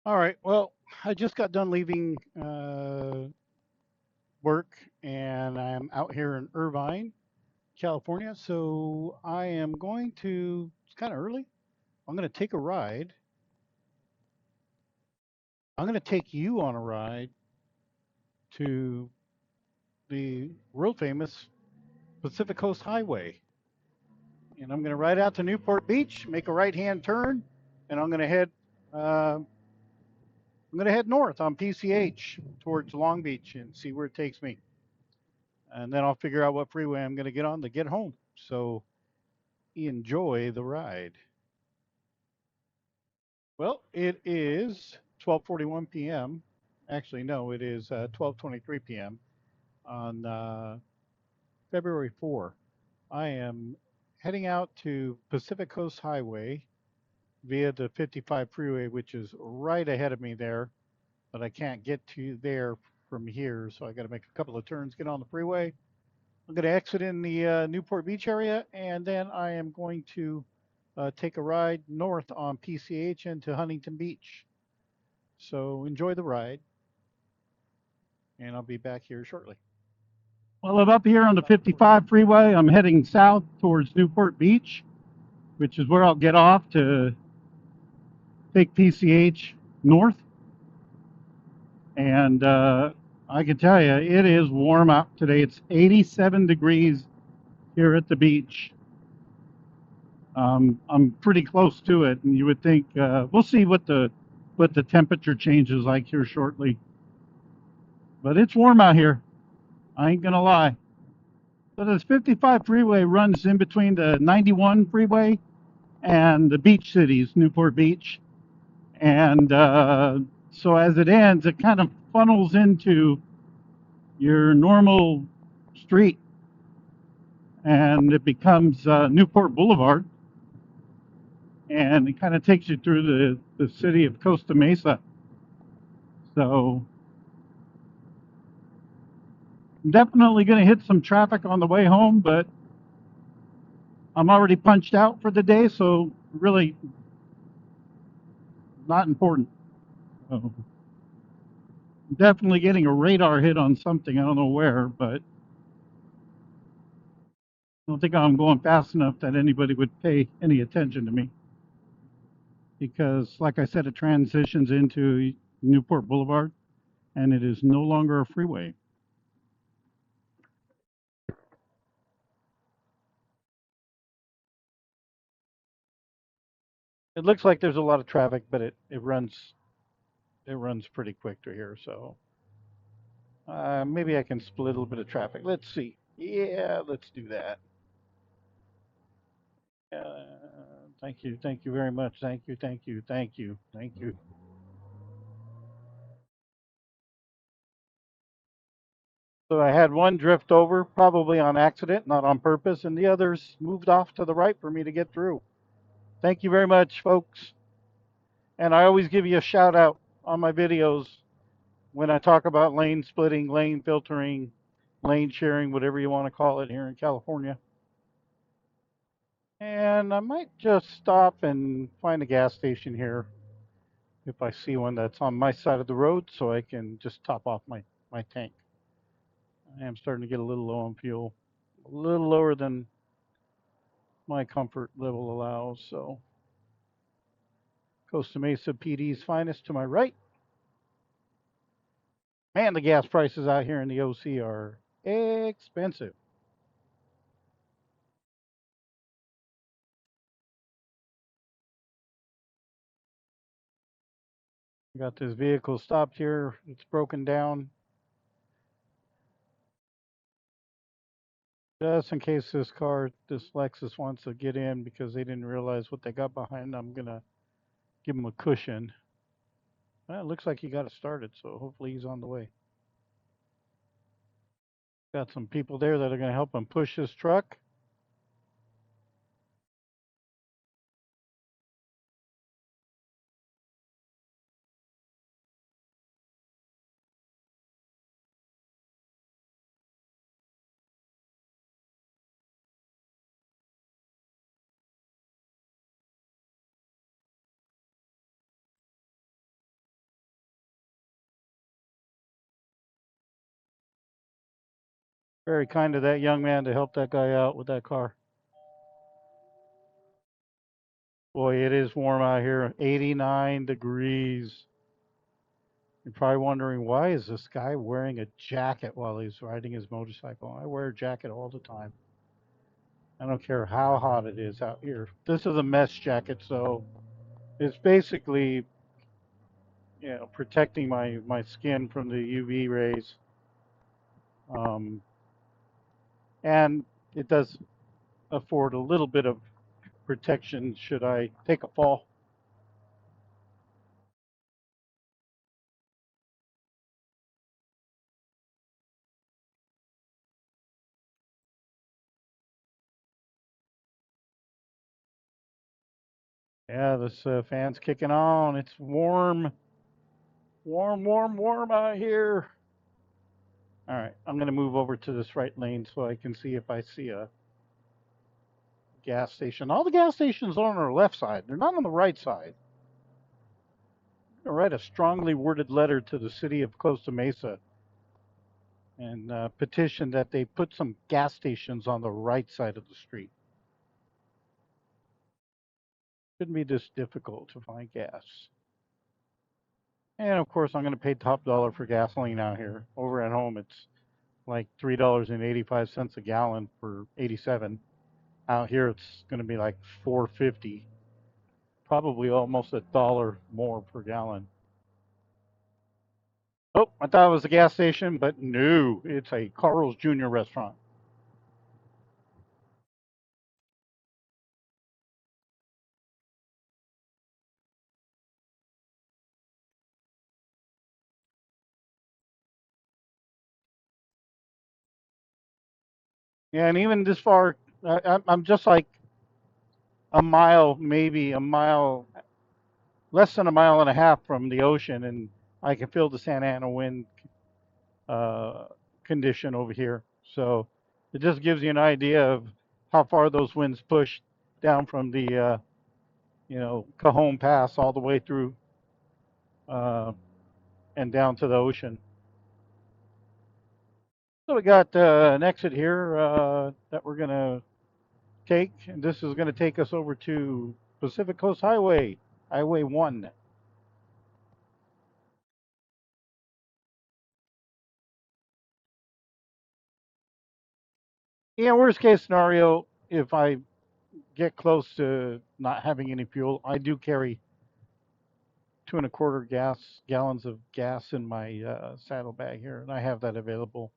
All right. Well, I just got done leaving work and I'm out here in Irvine, California. So I am going to, it's kind of early. I'm going to take a ride. I'm going to take you on a ride to the world famous Pacific Coast Highway. And I'm going to ride out to Newport Beach, make a right hand turn, and I'm going to head north on PCH towards Long Beach and see where it takes me. And then I'll figure out what freeway I'm going to get on to get home. So enjoy the ride. Well, it is 12:41 p.m. Actually, no, it is 12:23 p.m. on February 4. I am heading out to Pacific Coast Highway via the 55 freeway, which is right ahead of me there, but I can't get to there from here, so I got to make a couple of turns, get on the freeway. I'm going to exit in the Newport Beach area, and then I am going to take a ride north on PCH into Huntington Beach. So enjoy the ride, and I'll be back here shortly. Well, I'm up here on the 55 freeway. I'm heading south towards Newport Beach, which is where I'll get off to take PCH north. And I can tell you, it is warm out today. It's 87 degrees here at the beach. I'm pretty close to it, and you would think we'll see what the temperature changes like here shortly. But it's warm out here. I ain't gonna lie. So this 55 freeway runs in between the 91 freeway and the beach cities, Newport Beach, and so as it ends, it kind of funnels into your normal street, and it becomes Newport Boulevard, and it kind of takes you through the city of Costa Mesa. So I'm definitely going to hit some traffic on the way home, but I'm already punched out for the day, so really not important. So definitely getting a radar hit on something. I don't know where, but I don't think I'm going fast enough that anybody would pay any attention to me because, like I said, it transitions into Newport Boulevard and it is no longer a freeway. It looks like there's a lot of traffic, but it runs pretty quick through here. So maybe I can split a little bit of traffic. Let's see. Yeah, let's do that. Thank you very much. Thank you. So I had one drift over, probably on accident, not on purpose, and the others moved off to the right for me to get through. Thank you very much, folks. And I always give you a shout out on my videos when I talk about lane splitting, lane filtering, lane sharing, whatever you want to call it here in California. And I might just stop and find a gas station here if I see one that's on my side of the road so I can just top off my tank. I am starting to get a little low on fuel, a little lower than my comfort level allows. So Costa Mesa PD's finest to my right. Man, the gas prices out here in the OC are expensive. Got this vehicle stopped here. It's broken down. Just in case this Lexus wants to get in because they didn't realize what they got behind, I'm going to give them a cushion. Well, it looks like he got it started, so hopefully he's on the way. Got some people there that are going to help him push his truck. Very kind of that young man to help that guy out with that car. Boy, it is warm out here. 89 degrees. You're probably wondering, why is this guy wearing a jacket while he's riding his motorcycle? I wear a jacket all the time. I don't care how hot it is out here. This is a mesh jacket, so it's basically, protecting my skin from the UV rays. Um, and it does afford a little bit of protection should I take a fall. Yeah, this fan's kicking on. It's warm, warm, warm, warm out here. All right, I'm going to move over to this right lane so I can see if I see a gas station. All the gas stations are on our left side. They're not on the right side. I'm going to write a strongly worded letter to the city of Costa Mesa and petition that they put some gas stations on the right side of the street. Shouldn't be this difficult to find gas. And of course, I'm going to pay top dollar for gasoline out here. Over at home, it's like $3.85 a gallon for 87. Out here, it's going to be like 4.50, probably almost a dollar more per gallon. Oh, I thought it was a gas station, but no, it's a Carl's Jr. restaurant. Yeah, and even this far, I'm just like a mile, maybe a mile, less than a mile and a half from the ocean, and I can feel the Santa Ana wind uh, condition over here. So it just gives you an idea of how far those winds push down from the Cajon Pass all the way through uh, and down to the ocean. So we got an exit here that we're gonna take, and this is gonna take us over to Pacific Coast Highway, Highway 1. Yeah, worst case scenario, if I get close to not having any fuel, I do carry 2.25 gallons of gas in my saddlebag here, and I have that available.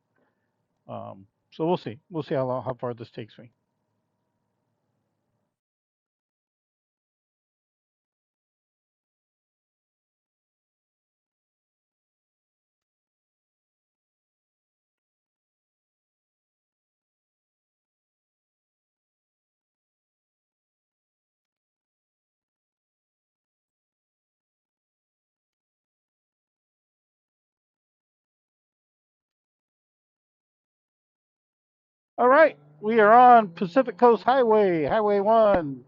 So we'll see. We'll see how far this takes me. All right, we are on Pacific Coast Highway, Highway 1.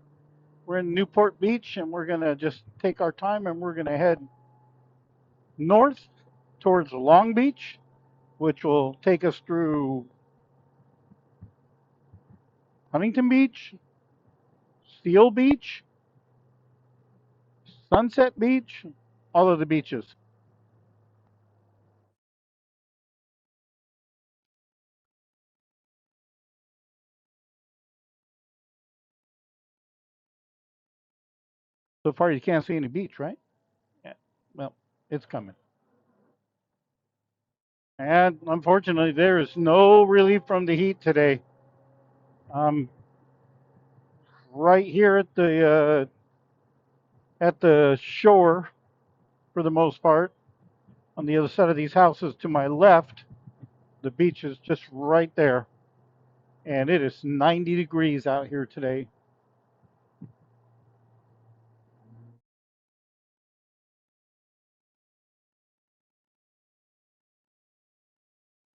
We're in Newport Beach, and we're gonna just take our time, and we're gonna head north towards Long Beach, which will take us through Huntington Beach, Seal Beach, Sunset Beach, all of the beaches. So far, you can't see any beach, right? Yeah. Well, it's coming. And unfortunately, there is no relief from the heat today. Um, right here at the shore, for the most part, on the other side of these houses to my left, the beach is just right there, and it is 90 degrees out here today.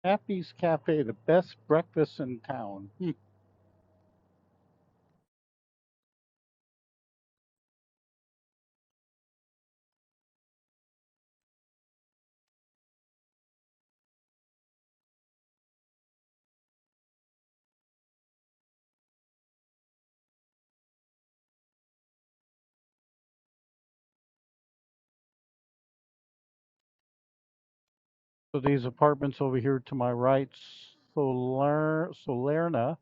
Happy's Cafe, the best breakfast in town. So these apartments over here to my right, Solerna,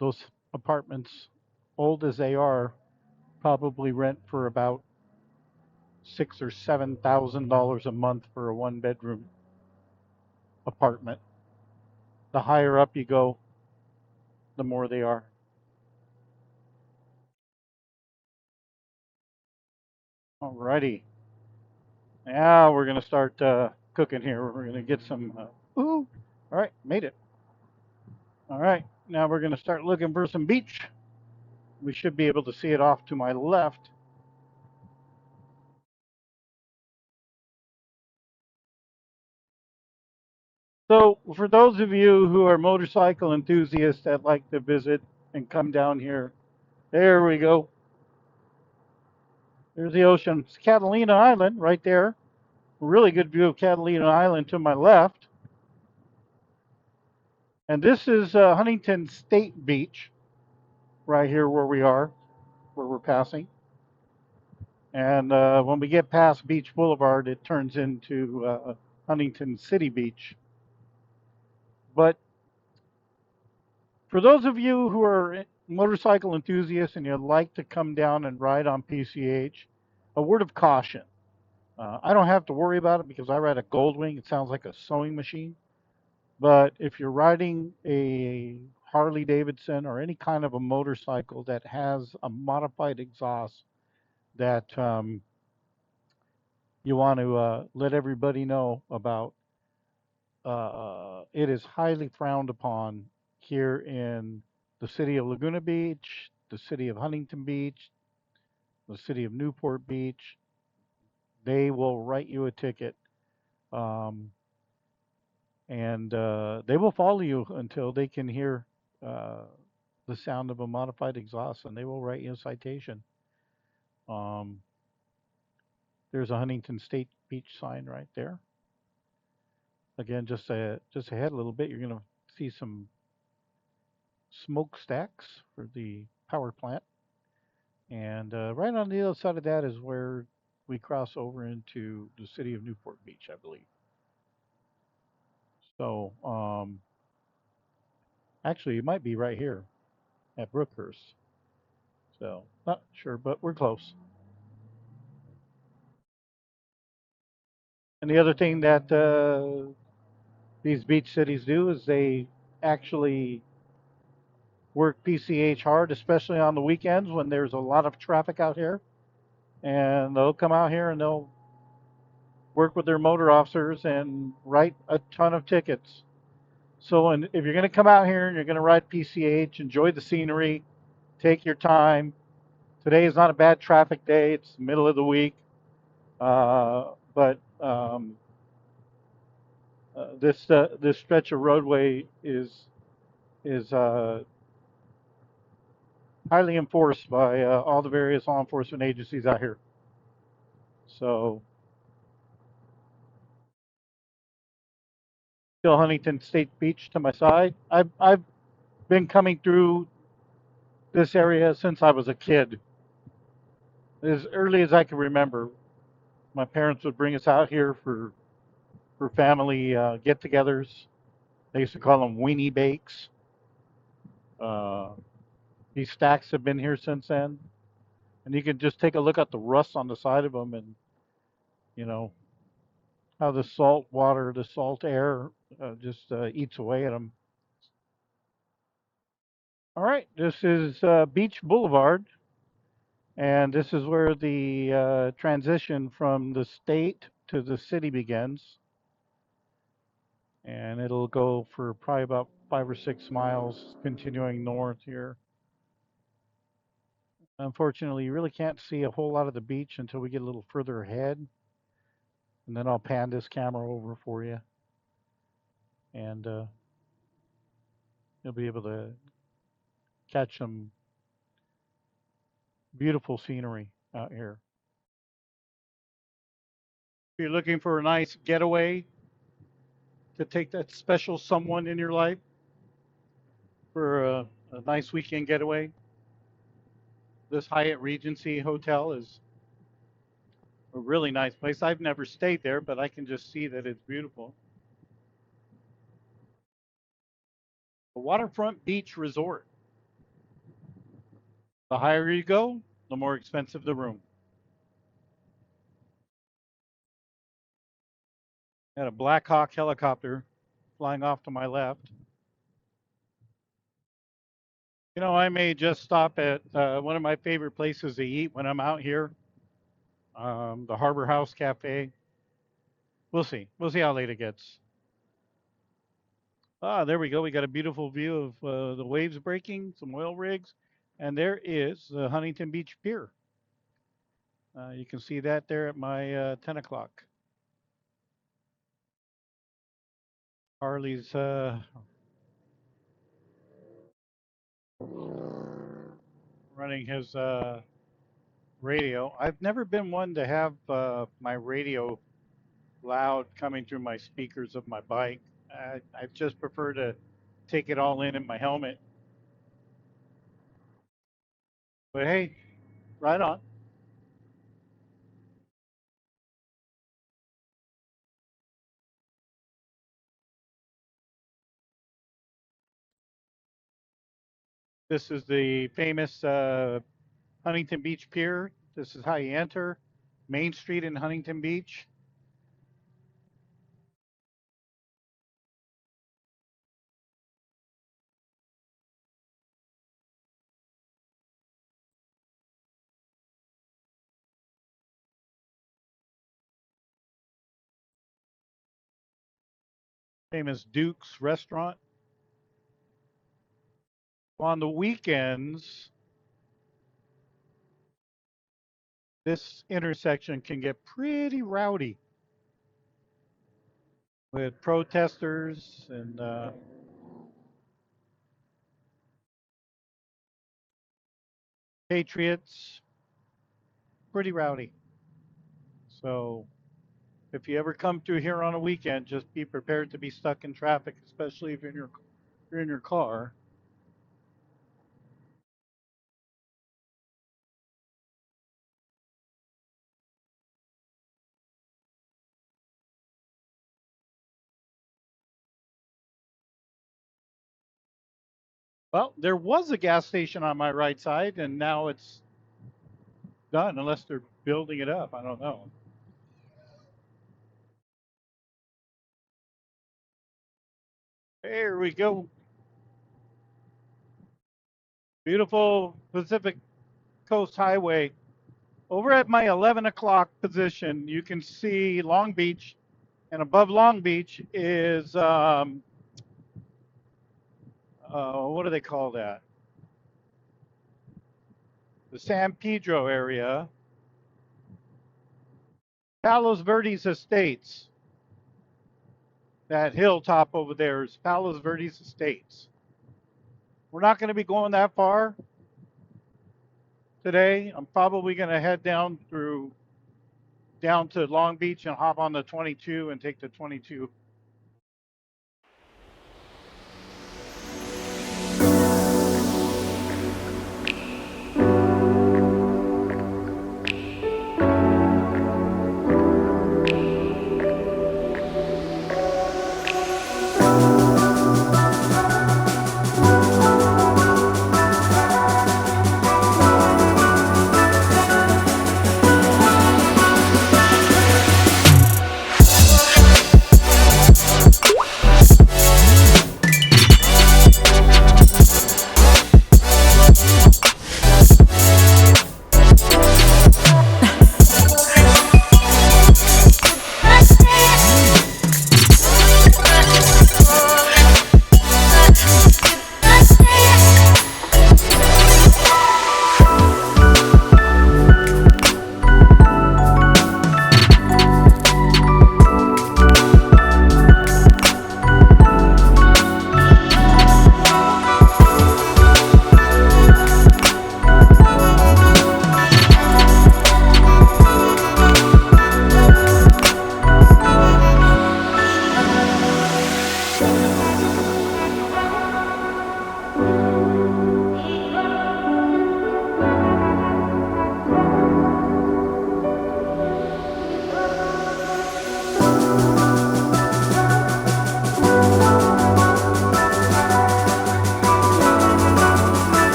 those apartments, old as they are, probably rent for about $6,000 or $7,000 a month for a one-bedroom apartment. The higher up you go, the more they are. Alrighty, now we're gonna start cooking here. We're gonna get some. Ooh, all right, made it. All right, now we're gonna start looking for some beach. We should be able to see it off to my left. So, for those of you who are motorcycle enthusiasts that like to visit and come down here, there we go. There's the ocean. It's Catalina Island right there. Really good view of Catalina Island to my left. And this is Huntington State Beach, right here where we are, where we're passing. And when we get past Beach Boulevard, it turns into Huntington City Beach. But for those of you who are motorcycle enthusiasts and you'd like to come down and ride on PCH, a word of caution. I don't have to worry about it because I ride a Goldwing. It sounds like a sewing machine. But if you're riding a Harley Davidson or any kind of a motorcycle that has a modified exhaust that you want to let everybody know about, it is highly frowned upon here in the city of Laguna Beach, the city of Huntington Beach, the city of Newport Beach. They will write you a ticket. Um, and they will follow you until they can hear uh, the sound of a modified exhaust, and they will write you a citation. Um, there's a Huntington State Beach sign right there. Again, just ahead a little bit, you're going to see some smokestacks for the power plant, and right on the other side of that is where we cross over into the city of Newport Beach, I believe. So, actually, it might be right here at Brookhurst. So, not sure, but we're close. And the other thing that these beach cities do is they actually work PCH hard, especially on the weekends when there's a lot of traffic out here. And they'll come out here and they'll work with their motor officers and write a ton of tickets. So, and if you're going to come out here and you're going to ride PCH, enjoy the scenery, take your time. Today is not a bad traffic day. It's the middle of the week. But this stretch of roadway is highly enforced by all the various law enforcement agencies out here. So, still Huntington State Beach to my side. I've been coming through this area since I was a kid, as early as I can remember. My parents would bring us out here for family get-togethers. They used to call them weenie bakes. Uh, these stacks have been here since then, and you can just take a look at the rust on the side of them, and you know how the salt water, the salt air, just eats away at them. All right, this is Beach Boulevard, and this is where the transition from the state to the city begins. And it'll go for probably about 5 or 6 miles, continuing north here. Unfortunately, you really can't see a whole lot of the beach until we get a little further ahead, and then I'll pan this camera over for you, and you'll be able to catch some beautiful scenery out here. If you're looking for a nice getaway to take that special someone in your life for a nice weekend getaway, this Hyatt Regency Hotel is a really nice place. I've never stayed there, but I can just see that it's beautiful. A waterfront beach resort. The higher you go, the more expensive the room. Had a Black Hawk helicopter flying off to my left. You know, I may just stop at one of my favorite places to eat when I'm out here, the Harbor House Cafe. We'll see. We'll see how late it gets. Ah, there we go. We got a beautiful view of the waves breaking, some oil rigs, and there is the Huntington Beach Pier. You can see that there at my 10 o'clock. Harley's running his radio. I've never been one to have my radio loud coming through my speakers of my bike. I just prefer to take it all in my helmet. But hey, right on. This is the famous Huntington Beach Pier. This is how you enter Main Street in Huntington Beach. Famous Duke's restaurant. On the weekends, this intersection can get pretty rowdy with protesters and patriots. Pretty rowdy. So if you ever come through here on a weekend, just be prepared to be stuck in traffic, especially if you're in your car. Well, there was a gas station on my right side, and now it's done, unless they're building it up. I don't know. Here we go. Beautiful Pacific Coast Highway. Over at my 11 o'clock position, you can see Long Beach, and above Long Beach is what do they call that? The San Pedro area. Palos Verdes Estates. That hilltop over there is Palos Verdes Estates. We're not going to be going that far today. I'm probably going to head down to Long Beach and hop on the 22 and take the 22.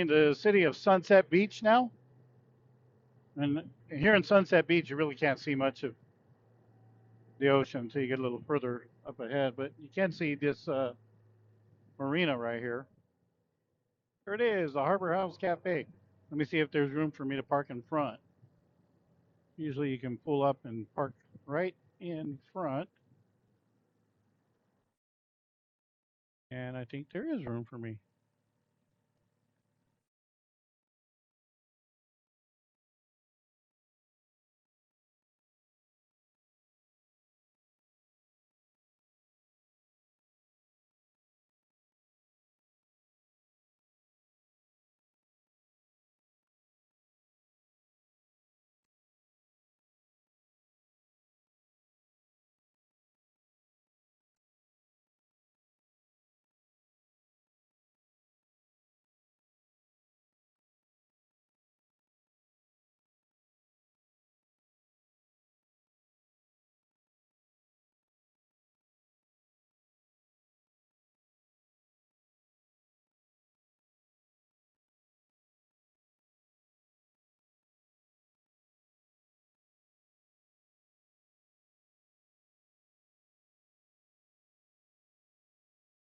entering the city of Sunset Beach now. And here in Sunset Beach, you really can't see much of the ocean until you get a little further up ahead. But you can see this marina right here. There it is, the Harbor House Cafe. Let me see if there's room for me to park in front. Usually you can pull up and park right in front. And I think there is room for me.